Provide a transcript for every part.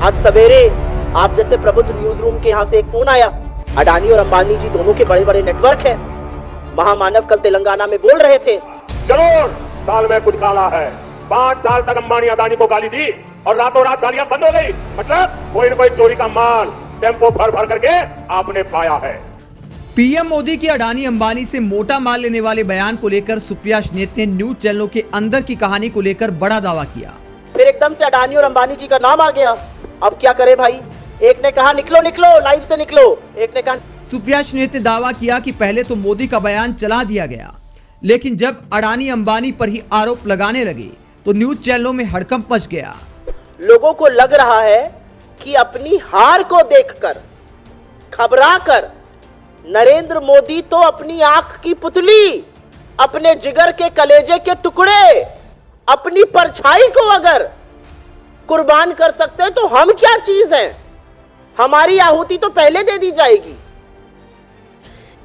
आज सवेरे आप जैसे प्रबुद्ध न्यूज रूम के यहाँ से एक फोन आया। अडानी और अंबानी जी दोनों के बड़े बड़े नेटवर्क हैं। महामानव कल तेलंगाना में बोल रहे थे, जरूर साल में कुछ काला है। 5 साल तक अंबानी अडानी को गाली दी और रातों रात गालियां बंद हो गई। मतलब कोई न कोई चोरी का माल टेम्पो भर भर करके आपने पाया है। पीएम मोदी की अडानी अंबानी से मोटा माल लेने वाले बयान को लेकर सुप्रिया श्नेत ने न्यूज चैनलों के अंदर की कहानी को लेकर बड़ा दावा किया। फिर एकदम से अडानी और अंबानी जी का नाम आ गया। अब क्या करे भाई, एक ने कहा निकलो निकलो लाइव से निकलो, एक ने कहा। सुप्रिया श्नेत ने दावा किया कि पहले तो मोदी का बयान चला दिया गया, लेकिन जब अडानी अंबानी पर ही आरोप लगाने लगे तो न्यूज चैनलों में हड़कंप मच गया। लोगों को लग रहा है कि अपनी हार को देखकर घबरा कर नरेंद्र मोदी तो अपनी आंख की पुतली, अपने जिगर के कलेजे के टुकड़े, अपनी परछाई को अगर कुर्बान कर सकते हैं तो हम क्या चीज हैं? हमारी आहुति तो पहले दे दी जाएगी।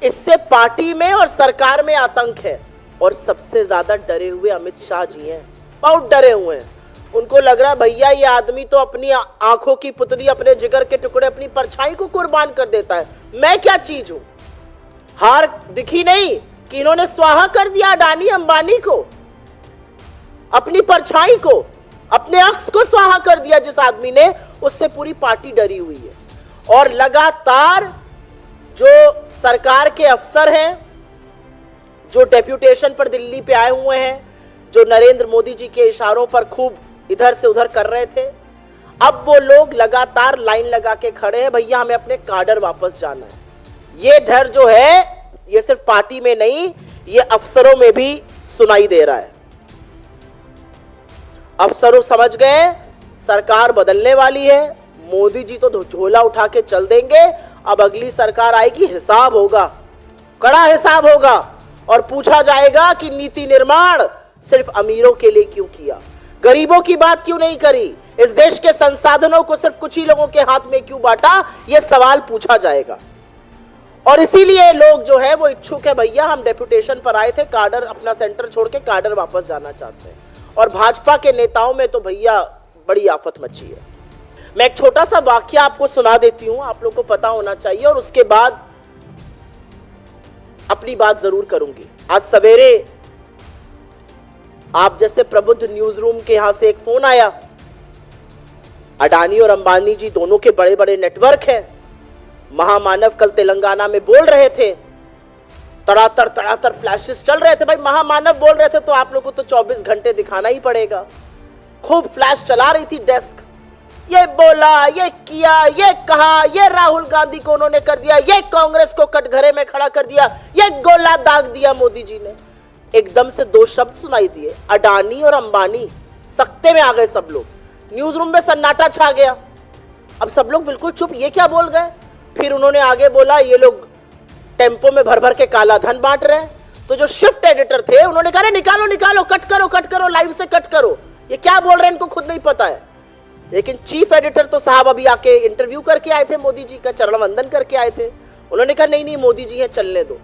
इससे पार्टी में और सरकार में आतंक है और सबसे ज्यादा डरे हुए अमित शाह जी हैं। बहुत डरे हुए हैं। उनको लग रहा है भैया ये आदमी तो अपनी आंखों की पुतली, अपने जिगर के टुकड़े, अपनी परछाई को कुर्बान कर देता है। मैं क्या चीज हूं? हार दिखी नहीं कि इन्होंने स्वाहा कर दिया अडानी अंबानी को, अपनी परछाई को, अपने अक्स को स्वाहा कर दिया जिस आदमी ने। उससे पूरी पार्टी डरी हुई है और लगातार जो सरकार के अफसर हैं, जो डेप्यूटेशन पर दिल्ली पे आए हुए हैं, जो नरेंद्र मोदी जी के इशारों पर खूब इधर से उधर कर रहे थे, अब वो लोग लगातार लाइन लगा के खड़े हैं, भैया हमें अपने काडर वापस जाना है। ये डर जो है ये सिर्फ पार्टी में नहीं, ये अफसरों में भी सुनाई दे रहा है। अफसरों समझ गए सरकार बदलने वाली है, मोदी जी तो झोला उठा के चल देंगे। अब अगली सरकार आएगी, हिसाब होगा, कड़ा हिसाब होगा और पूछा जाएगा कि नीति निर्माण सिर्फ अमीरों के लिए क्यों किया, गरीबों की बात क्यों नहीं करी, इस देश के संसाधनों को सिर्फ कुछ ही लोगों के हाथ में क्यों बांटा, यह सवाल पूछा जाएगा। और इसीलिए लोग जो है वो इच्छुक है, भैया हम डेप्यूटेशन पर आए थे, काडर अपना सेंटर छोड़ के काडर वापस जाना चाहते हैं। और भाजपा के नेताओं में तो भैया बड़ी आफत मची है। मैं एक छोटा सा वाक्य आपको सुना देती हूं, आप लोग को पता होना चाहिए और उसके बाद अपनी बात जरूर करूंगी। आज सवेरे आप जैसे प्रबुद्ध न्यूज रूम के यहां से एक फोन आया। अडानी और अंबानी जी दोनों के बड़े बड़े नेटवर्क हैं। महामानव कल तेलंगाना में बोल रहे थे, तड़ातर फ्लैशेस चल रहे थे। भाई महामानव बोल रहे थे तो आप लोगों को तो 24 घंटे दिखाना ही पड़ेगा। खूब फ्लैश चला रही थी डेस्क, ये बोला, ये किया, ये कहा, ये राहुल गांधी को उन्होंने कर दिया, ये कांग्रेस को कटघरे में खड़ा कर दिया, ये गोला दाग दिया मोदी जी ने। एकदम से 2 शब्द सुनाई दिए, अडानी और अंबानी। सख्ते में आ गए सब लोग, न्यूज रूम में सन्नाटा छा गया। अब सब लोग बिल्कुल चुप, ये क्या बोल गए? फिर उन्होंने आगे बोला ये लोग टेम्पो में भर भर के काला धन बांट रहे हैं। तो जो शिफ्ट एडिटर थे उन्होंने कहा निकालो निकालो, कट करो, लाइव से कट करो, ये क्या बोल रहे हैं इनको खुद नहीं पता है। लेकिन चीफ एडिटर तो साहब अभी आके इंटरव्यू करके आए थे, मोदी जी का चरण वंदन करके आए थे। उन्होंने कहा नहीं मोदी जी हैं, चलने दो।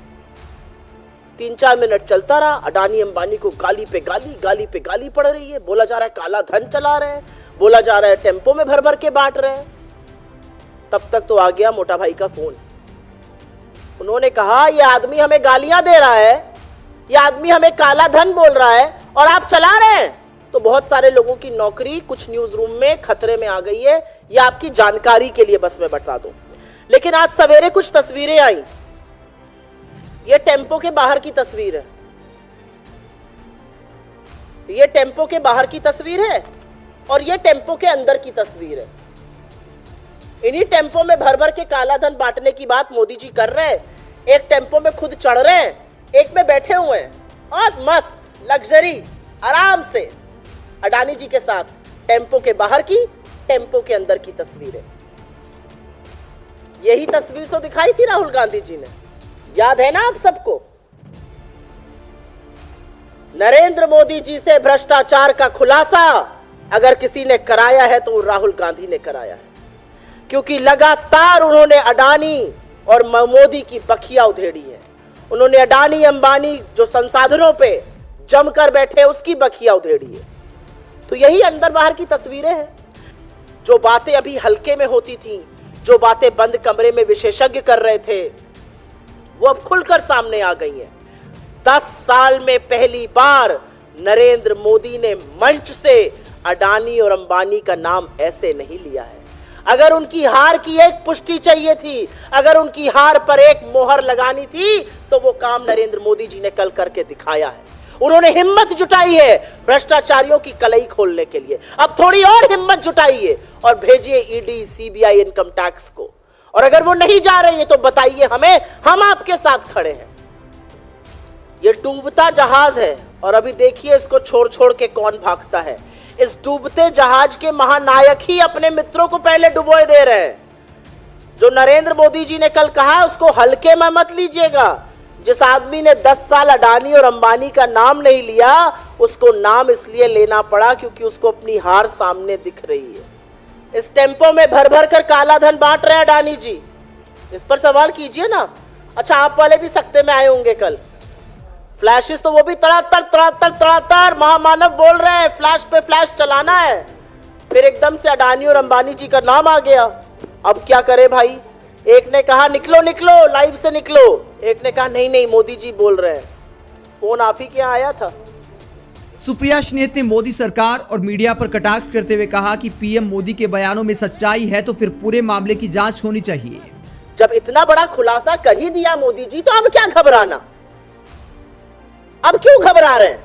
3-4 मिनट चलता रहा। अडानी अंबानी को गाली पे गाली पड़ रही है। बोला जा रहा है काला धन चला रहे हैं, बोला जा रहा है टेम्पो में भर भर के बांट रहे हैं। तब तक तो आ गया मोटा भाई का फोन। उन्होंने कहा ये आदमी हमें गालियां दे रहा है, ये आदमी हमें काला धन बोल रहा है और आप चला रहे हैं। तो बहुत सारे लोगों की नौकरी कुछ न्यूज रूम में खतरे में आ गई है। ये आपकी जानकारी के लिए बस मैं बता दूं। लेकिन आज सवेरे कुछ तस्वीरें आई। ये टेम्पो के बाहर की तस्वीर है, ये टेम्पो के बाहर की तस्वीर है और ये टेम्पो के अंदर की तस्वीर है। इन्हीं टेम्पो में भर भर के काला धन बांटने की बात मोदी जी कर रहे हैं। एक टेम्पो में खुद चढ़ रहे हैं, एक में बैठे हुए हैं और मस्त लग्जरी आराम से अडानी जी के साथ। टेम्पो के बाहर की, टेम्पो के अंदर की तस्वीर है। यही तस्वीर तो दिखाई थी राहुल गांधी जी ने, याद है ना आप सबको? नरेंद्र मोदी जी से भ्रष्टाचार का खुलासा अगर किसी ने कराया है तो राहुल गांधी ने कराया है, क्योंकि लगातार उन्होंने अडानी और मोदी की बखिया उधेड़ी है। उन्होंने अडानी अंबानी जो संसाधनों पे जमकर बैठे उसकी बखिया उधेड़ी है। तो यही अंदर बाहर की तस्वीरें हैं। जो बातें अभी हल्के में होती थी, जो बातें बंद कमरे में विशेषज्ञ कर रहे थे, वो अब खुलकर सामने आ गई हैं। 10 साल में पहली बार नरेंद्र मोदी ने मंच से अडानी और अंबानी का नाम ऐसे नहीं लिया है। अगर उनकी हार की एक पुष्टि चाहिए थी, अगर उनकी हार पर एक मोहर लगानी थी, तो वो काम नरेंद्र मोदी जी ने कल करके दिखाया है। उन्होंने हिम्मत जुटाई है भ्रष्टाचारियों की कलई खोलने के लिए। अब थोड़ी और हिम्मत जुटाइए और भेजिए ईडी, सीबीआई, इनकम टैक्स को। और अगर वो नहीं जा रही है तो बताइए हमें, हम आपके साथ खड़े हैं। ये डूबता जहाज है और अभी देखिए इसको छोड़ छोड़ के कौन भागता है। इस डूबते जहाज के महानायक ही अपने मित्रों को पहले डुबोए दे रहे हैं। जो नरेंद्र मोदी जी ने कल कहा उसको हल्के में मत लीजिएगा। जिस आदमी ने 10 साल अडानी और अंबानी का नाम नहीं लिया, उसको नाम इसलिए लेना पड़ा क्योंकि उसको अपनी हार सामने दिख रही है। इस टेम्पो में भर भर कर काला धन बांट रहे हैं अडानी जी, इस पर सवाल कीजिए ना। अच्छा, आप वाले भी सख्ते में आए होंगे कल। फ्लैशेस तो वो भी तड़ातड़ तड़ातड़ तड़ातड़ महामानव बोल रहे हैं, फ्लैश पे फ्लैश चलाना है। फिर एकदम से अडानी और अंबानी जी का नाम आ गया। अब क्या करे भाई? एक ने कहा निकलो निकलो, लाइव से निकलो। एक ने कहा नहीं नहीं, मोदी जी बोल रहे हैं। फोन आप ही के यहाँ आया था। सुप्रिया श्रीनेत ने मोदी सरकार और मीडिया पर कटाक्ष करते हुए कहा कि पीएम मोदी के बयानों में सच्चाई है तो फिर पूरे मामले की जांच होनी चाहिए। जब इतना बड़ा खुलासा कर ही दिया मोदी जी, तो अब क्या घबराना? अब क्यों घबरा रहे हैं?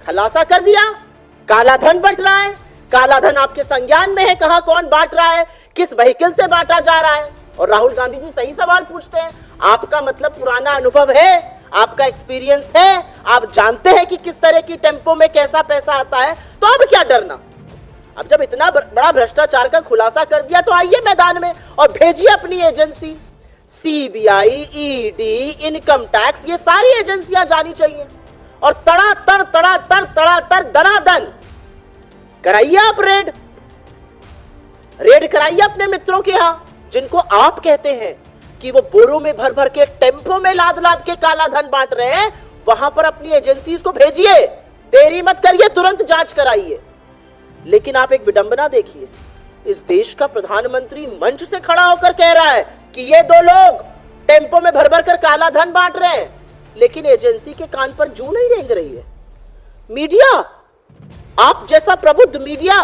खुलासा कर दिया, काला धन बंट रहा है। काला धन आपके संज्ञान में है, कहां कौन बांट रहा है, किस व्हीकल से बांटा जा रहा है। और राहुल गांधी जी सही सवाल पूछते हैं। आपका मतलब पुराना अनुभव है, आपका एक्सपीरियंस है, आप जानते हैं कि किस तरह की टेम्पो में कैसा पैसा आता है, तो अब क्या डरना? अब जब इतना बड़ा भ्रष्टाचार का खुलासा कर दिया तो आइए मैदान में और भेजिए अपनी agency. CBI, ED, income tax, ये सारी एजेंसियां जानी चाहिए और तड़ातड़ तड़ातड़ तड़ातड़ दनादन कराइए। आप रेड कराइए अपने मित्रों के यहां, जिनको आप कहते हैं कि वो बोरों में भर भर के, टेम्पो में लाद लाद के काला धन बांट रहे हैं। वहां पर अपनी एजेंसीज को भेजिए, देरी मत करिए, तुरंत जांच कराइए। लेकिन आप एक विडंबना देखिए, इस देश का प्रधानमंत्री मंच से खड़ा होकर कह रहा है कि ये 2 लोग टेम्पो में भर भर कर काला धन बांट रहे हैं, लेकिन एजेंसी के कान पर जू नहीं रेंग रही है। मीडिया, आप जैसा प्रबुद्ध मीडिया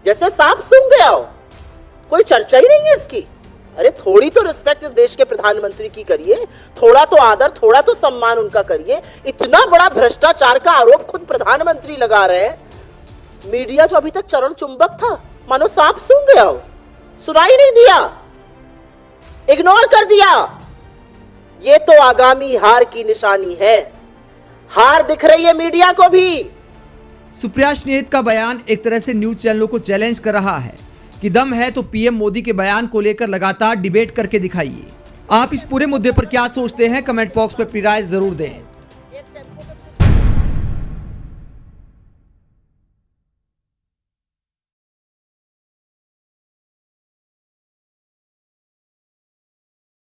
जैसे सांप सूंघ गया हो, कोई चर्चा ही नहीं है इसकी। अरे थोड़ी तो रिस्पेक्ट इस देश के प्रधानमंत्री की करिए, थोड़ा तो आदर, थोड़ा तो सम्मान उनका करिए। इतना बड़ा भ्रष्टाचार का आरोप खुद प्रधानमंत्री लगा रहे हैं। मीडिया जो अभी तक चरण चुंबक था, मानो सांप सूंघ गया हो, सुनाई नहीं दिया, इग्नोर कर दिया। ये तो आगामी हार की निशानी है। हार दिख रही है मीडिया को भी। सुप्रिया श्रीनेत का बयान एक तरह से न्यूज चैनलों को चैलेंज कर रहा है कि दम है तो पीएम मोदी के बयान को लेकर लगातार डिबेट करके दिखाइए। आप इस पूरे मुद्दे पर क्या सोचते हैं? कमेंट बॉक्स में अपनी राय जरूर दें।